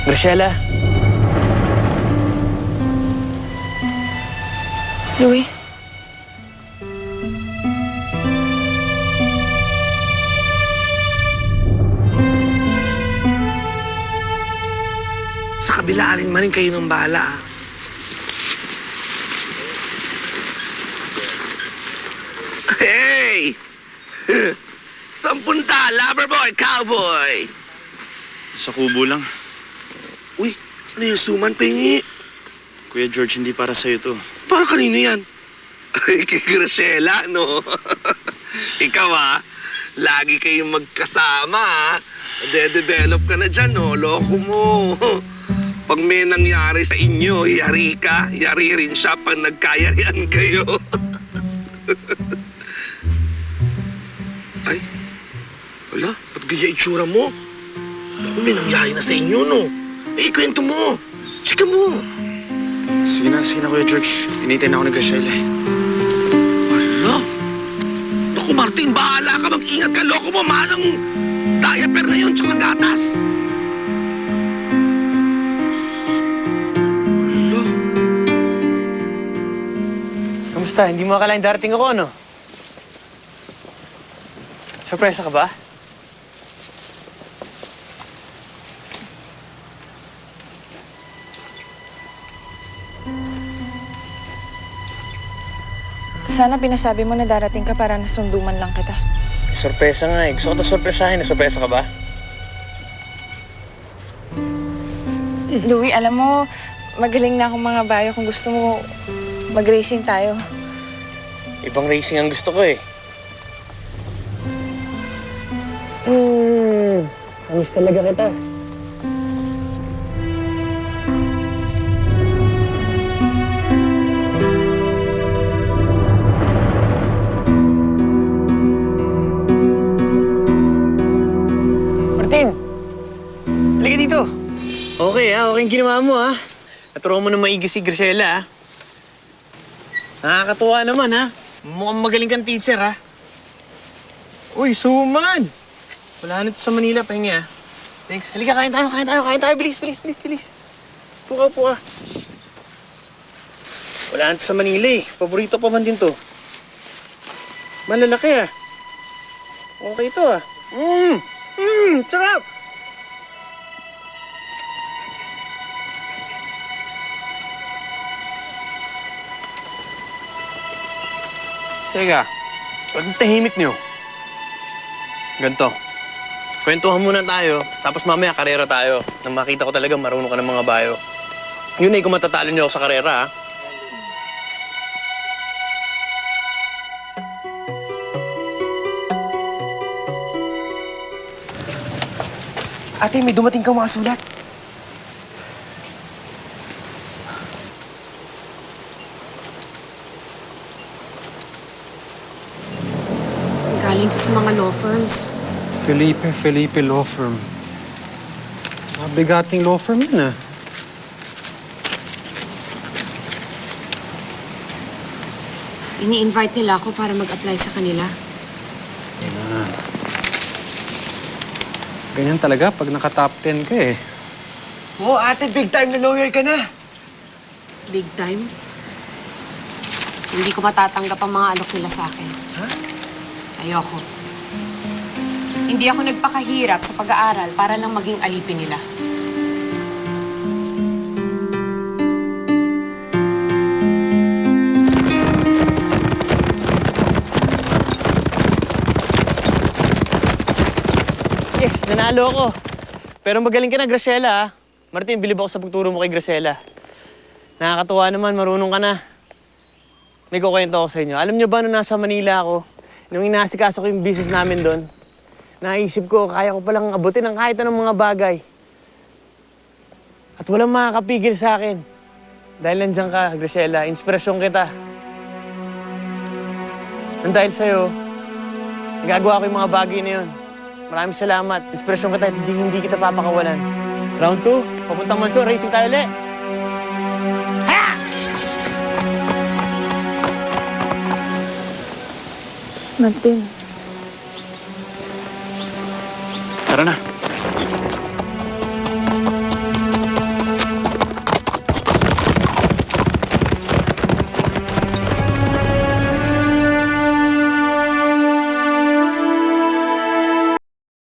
Graciela. Louie? Sa kabila, alinmanin kayo ng bahala, ah. Hey! Saan punta, loverboy, cowboy? Sa kubo lang. Uy, ano yung suman, Pengi? Kuya George, hindi para sa'yo to. Para kanino yan? Ay, kay Graciela, no? Ikaw, ah. Lagi kayong magkasama, ah. De-develop ka na dyan, no? Loko mo. Pag may nangyari sa inyo, yari ka. Yari rin siya pag nagkayarian kayo. Ay, wala. Ba't gaya itsura mo? Ako, may nangyari na sa inyo, no? Eh, kwento mo. Chika mo. Sige na, Kuya George. Hinihintay na ako ni Graciela. Ano? Naku, Martin, bahala ka. Mag-ingat ka. Loko mo, mahal ang diaper na yun, tsaka gatas. Ano? Kamusta? Hindi mo akalain darating ako, ano? Surpresa ka ba? Sana pinasabi mo na darating ka para nasunduman lang kita. Surpresa nga eh. Gusto ko ito surpresahin. Surpresa ka ba? Louie, alam mo, magaling na akong mga bayo. Kung gusto mo, mag-racing tayo. Ibang racing ang gusto ko eh. Amis talaga kita. Martin! Halika dito! Okay okay yung ginawa mo Naturuan mo na maigi si Graciela Nakakatuwa naman Mukhang magaling kang teacher Uy, suman! Wala na ito sa Manila, pahingi Thanks. Halika, kain tayo. Bilis. Puka. Wala na ito sa Manila Paborito pa man din to. Malalaki Okay ito sarap! Teka, ba't ang tahimik niyo? Ganto. Kwentuhan muna tayo, tapos mamaya karera tayo. Nang makita ko talaga marunong ka ng mga bayo. Yun kung matatalo niyo ako sa karera, Ate, may dumating kang mga sulat. Galing to sa mga law firms. Felipe Law Firm. Mabigating law firm yun, Ini-invite nila ako para mag-apply sa kanila. Yan. Ganyan talaga pag naka-top 10 ka Oo, ate, big time na lawyer ka na. Big time. Hindi ko matatanggap ang mga alok nila sa akin. Ayoko. Hindi ako nagpakahirap sa pag-aaral para lang maging alipin nila. Yes, nanalo ako. Pero magaling ka na, Graciela, Martin, bilib ako sa pagturo mo kay Graciela. Nakakatuwa naman, marunong ka na. May kukwento ako sa inyo. Alam niyo ba, nung nasa Manila ako, nung inaasikaso ko yung business namin doon, naisip ko, kaya ko palang abutin ang kahit anong mga bagay. At walang makakapigil sa akin. Dahil nandiyan ka, Graciela, inspirasyon kita. Nang dahil sa'yo, nagagawa ko yung mga bagay na yun. Maraming salamat. Inspirasyon kita at hindi kita papakawalan. Round 2, papuntang Mansur, racing tayo ulit. Ha! Martin. Tara na.